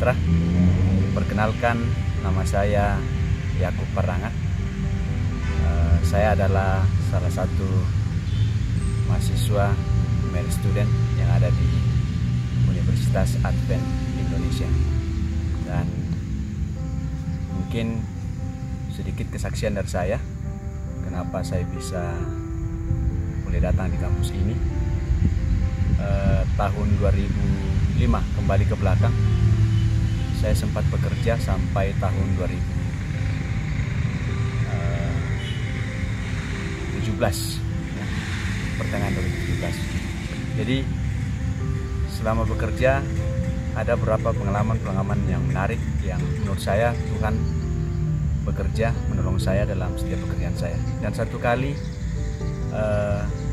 sejahtera. Perkenalkan, nama saya Yakub Parangat. Saya adalah salah satu mahasiswa med student yang ada di Universitas Advent Indonesia. Dan mungkin sedikit kesaksian dari saya kenapa saya bisa boleh datang di kampus ini. Tahun 2005 kembali ke belakang, saya sempat bekerja sampai tahun 2017, ya, pertengahan 2017. Jadi selama bekerja ada beberapa pengalaman yang menarik yang menurut saya Tuhan bekerja menolong saya dalam setiap pekerjaan saya. Dan satu kali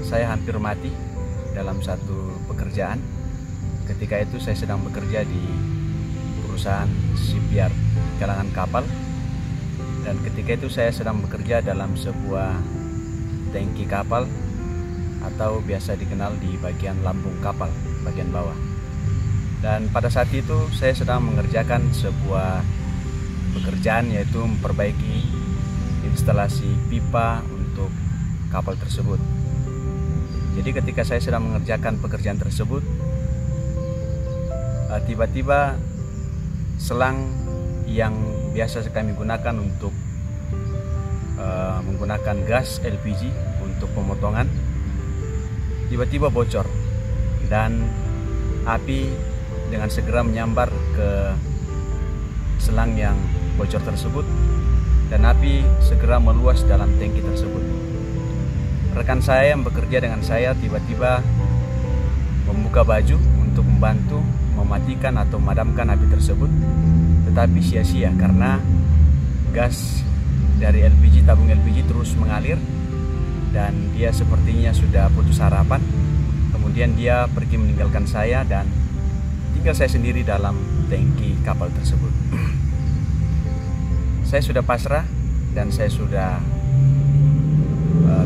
saya hampir mati dalam satu pekerjaan. Ketika itu saya sedang bekerja di perusahaan shipyard galangan kapal, dan ketika itu saya sedang bekerja dalam sebuah tangki kapal atau biasa dikenal di bagian lambung kapal bagian bawah. Dan pada saat itu saya sedang mengerjakan sebuah pekerjaan, yaitu memperbaiki instalasi pipa untuk kapal tersebut. Jadi ketika saya sedang mengerjakan pekerjaan tersebut, tiba-tiba selang yang biasa kami gunakan untuk menggunakan gas LPG untuk pemotongan tiba-tiba bocor, dan api dengan segera menyambar ke selang yang bocor tersebut, dan api segera meluas dalam tangki tersebut. Rekan saya yang bekerja dengan saya tiba-tiba membuka baju untuk membantu mematikan atau memadamkan api tersebut, tetapi sia-sia karena gas dari LPG, tabung LPG terus mengalir, dan dia sepertinya sudah putus harapan. Kemudian dia pergi meninggalkan saya dan tinggal saya sendiri dalam tangki kapal tersebut. Saya sudah pasrah dan saya sudah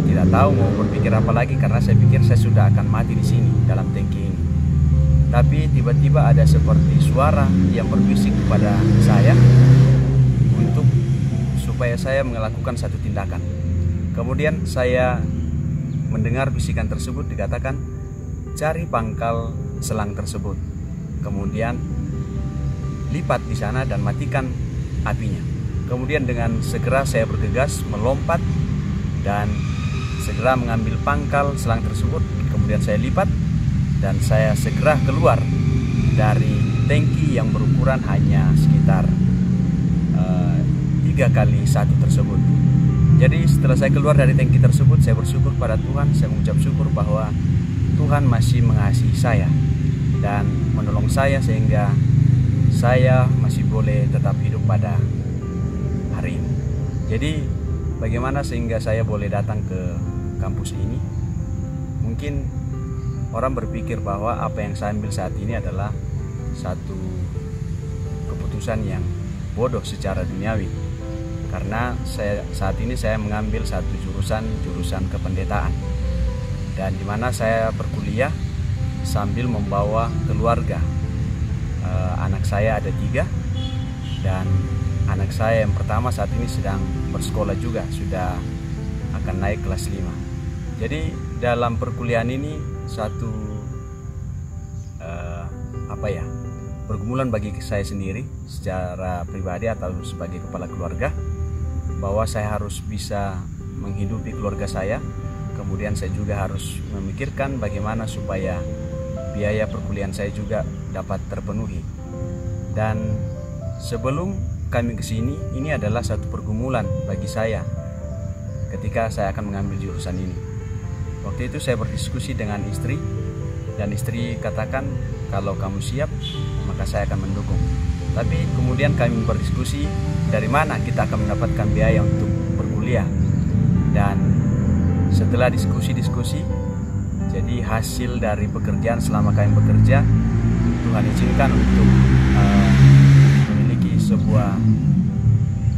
tidak tahu mau berpikir apa lagi, karena saya pikir saya sudah akan mati di sini dalam tangki ini. Tapi tiba-tiba ada seperti suara yang berbisik kepada saya untuk supaya saya melakukan satu tindakan. Kemudian saya mendengar bisikan tersebut, dikatakan cari pangkal selang tersebut, kemudian lipat di sana dan matikan apinya. Kemudian dengan segera saya bergegas melompat dan segera mengambil pangkal selang tersebut, kemudian saya lipat dan saya segera keluar dari tangki yang berukuran hanya sekitar 3x1 tersebut. Jadi setelah saya keluar dari tangki tersebut, saya bersyukur pada Tuhan. Saya mengucap syukur bahwa Tuhan masih mengasihi saya dan menolong saya sehingga saya masih boleh tetap hidup pada hari ini. Jadi bagaimana sehingga saya boleh datang ke kampus ini? Mungkin orang berpikir bahwa apa yang saya ambil saat ini adalah satu keputusan yang bodoh secara duniawi, karena saat ini saya mengambil satu jurusan kependetaan, dan dimana saya berkuliah sambil membawa keluarga. Anak saya ada 3, dan anak saya yang pertama saat ini sedang bersekolah juga, sudah akan naik kelas 5. Jadi dalam perkuliahan ini satu pergumulan bagi saya sendiri secara pribadi atau sebagai kepala keluarga, bahwa saya harus bisa menghidupi keluarga saya. Kemudian saya juga harus memikirkan bagaimana supaya biaya perkuliahan saya juga dapat terpenuhi. Dan sebelum kami ke sini, ini adalah satu pergumulan bagi saya ketika saya akan mengambil jurusan ini. Waktu itu saya berdiskusi dengan istri, dan istri katakan kalau kamu siap maka saya akan mendukung. Tapi kemudian kami berdiskusi dari mana kita akan mendapatkan biaya untuk berkuliah. Dan setelah diskusi, jadi hasil dari pekerjaan selama kami bekerja, Tuhan izinkan untuk memiliki sebuah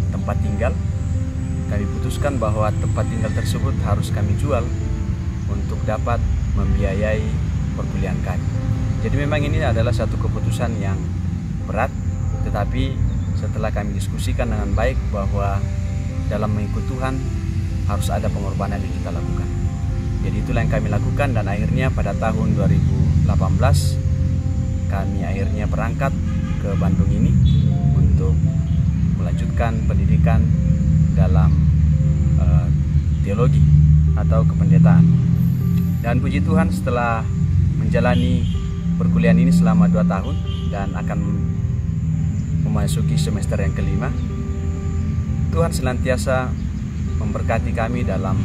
tempat tinggal. Kami putuskan bahwa tempat tinggal tersebut harus kami jual untuk dapat membiayai perkuliahan kami. Jadi memang ini adalah satu keputusan yang berat, Tetapi setelah kami diskusikan dengan baik bahwa dalam mengikut Tuhan harus ada pengorbanan yang kita lakukan. Jadi itulah yang kami lakukan, dan akhirnya pada tahun 2018 kami akhirnya berangkat ke Bandung ini untuk melanjutkan pendidikan dalam teologi atau kependetaan. Dan puji Tuhan, setelah menjalani perkuliahan ini selama 2 tahun dan akan memasuki semester yang kelima, Tuhan senantiasa memberkati kami dalam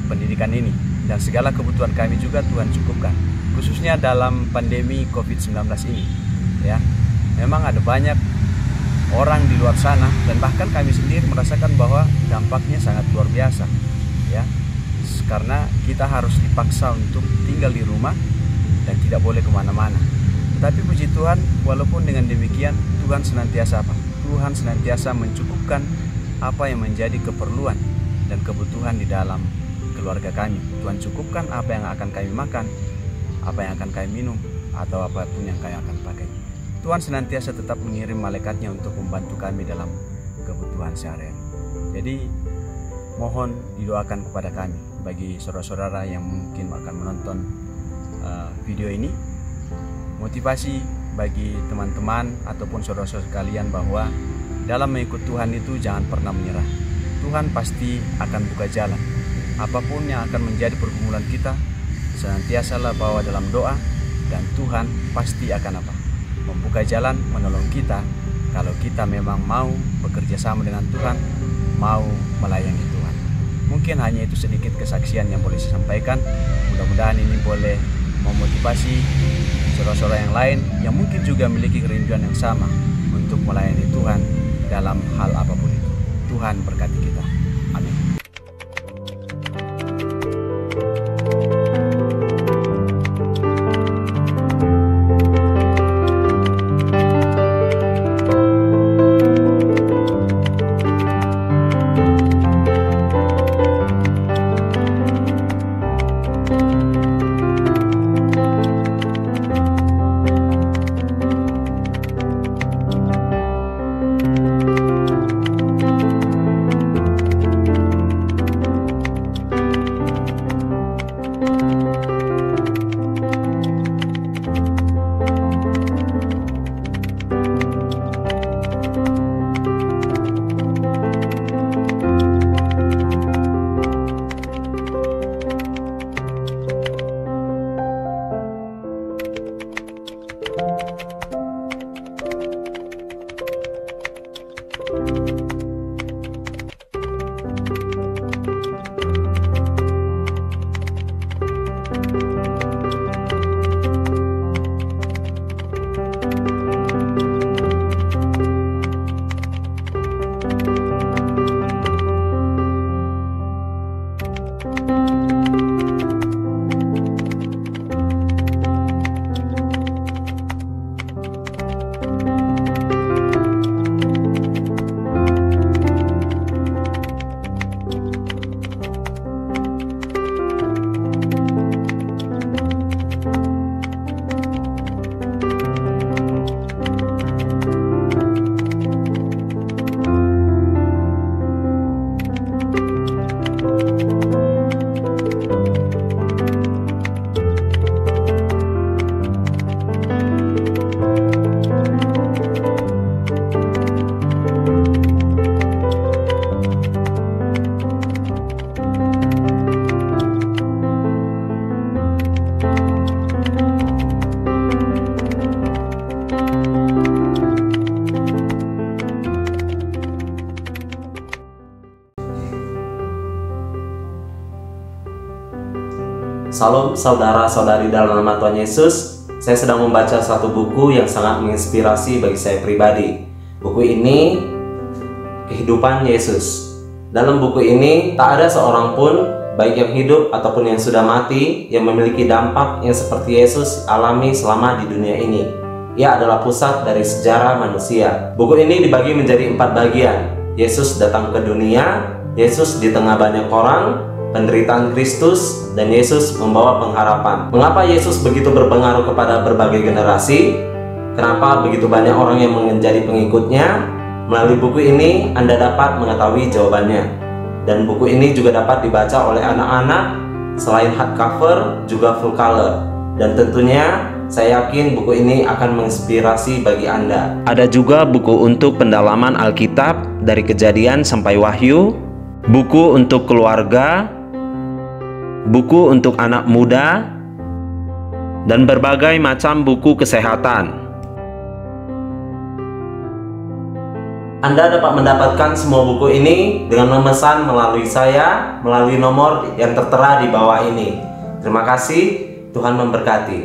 pendidikan ini, dan segala kebutuhan kami juga Tuhan cukupkan, khususnya dalam pandemi COVID-19 ini. Ya, memang ada banyak orang di luar sana, dan bahkan kami sendiri merasakan bahwa dampaknya sangat luar biasa, ya, karena kita harus dipaksa untuk tinggal di rumah dan tidak boleh kemana-mana. Tetapi puji Tuhan, walaupun dengan demikian Tuhan senantiasa apa? Tuhan senantiasa mencukupkan apa yang menjadi keperluan dan kebutuhan di dalam keluarga kami. Tuhan cukupkan apa yang akan kami makan, apa yang akan kami minum, atau apapun yang kami akan pakai. Tuhan senantiasa tetap mengirim malaikatnya untuk membantu kami dalam kebutuhan sehari-hari. Jadi mohon didoakan kepada kami, bagi saudara-saudara yang mungkin akan menonton video ini, motivasi bagi teman-teman ataupun saudara-saudara sekalian bahwa dalam mengikut Tuhan itu jangan pernah menyerah. Tuhan pasti akan buka jalan. Apapun yang akan menjadi pergumulan kita, senantiasalah bawa dalam doa, dan Tuhan pasti akan apa? Membuka jalan, menolong kita kalau kita memang mau bekerja sama dengan Tuhan, mau melayani Tuhan. Mungkin hanya itu sedikit kesaksian yang boleh saya sampaikan. Mudah-mudahan ini boleh memotivasi saudara-saudara yang lain yang mungkin juga memiliki kerinduan yang sama untuk melayani Tuhan dalam hal apapun itu. Tuhan berkati kita. Amin. Salam saudara-saudari dalam nama Tuhan Yesus. Saya sedang membaca satu buku yang sangat menginspirasi bagi saya pribadi. Buku ini Kehidupan Yesus. Dalam buku ini tak ada seorang pun, baik yang hidup ataupun yang sudah mati, yang memiliki dampak yang seperti Yesus alami selama di dunia ini. Ia adalah pusat dari sejarah manusia. Buku ini dibagi menjadi 4 bagian. Yesus datang ke dunia, Yesus di tengah banyak orang, penderitaan Kristus, dan Yesus membawa pengharapan. Mengapa Yesus begitu berpengaruh kepada berbagai generasi? Kenapa begitu banyak orang yang menjadi pengikutnya? Melalui buku ini Anda dapat mengetahui jawabannya. Dan buku ini juga dapat dibaca oleh anak-anak, selain hardcover juga full color. Dan tentunya saya yakin buku ini akan menginspirasi bagi Anda. Ada juga buku untuk pendalaman Alkitab dari Kejadian sampai Wahyu, buku untuk keluarga, buku untuk anak muda, dan berbagai macam buku kesehatan. Anda dapat mendapatkan semua buku ini dengan memesan melalui saya, melalui nomor yang tertera di bawah ini. Terima kasih, Tuhan memberkati.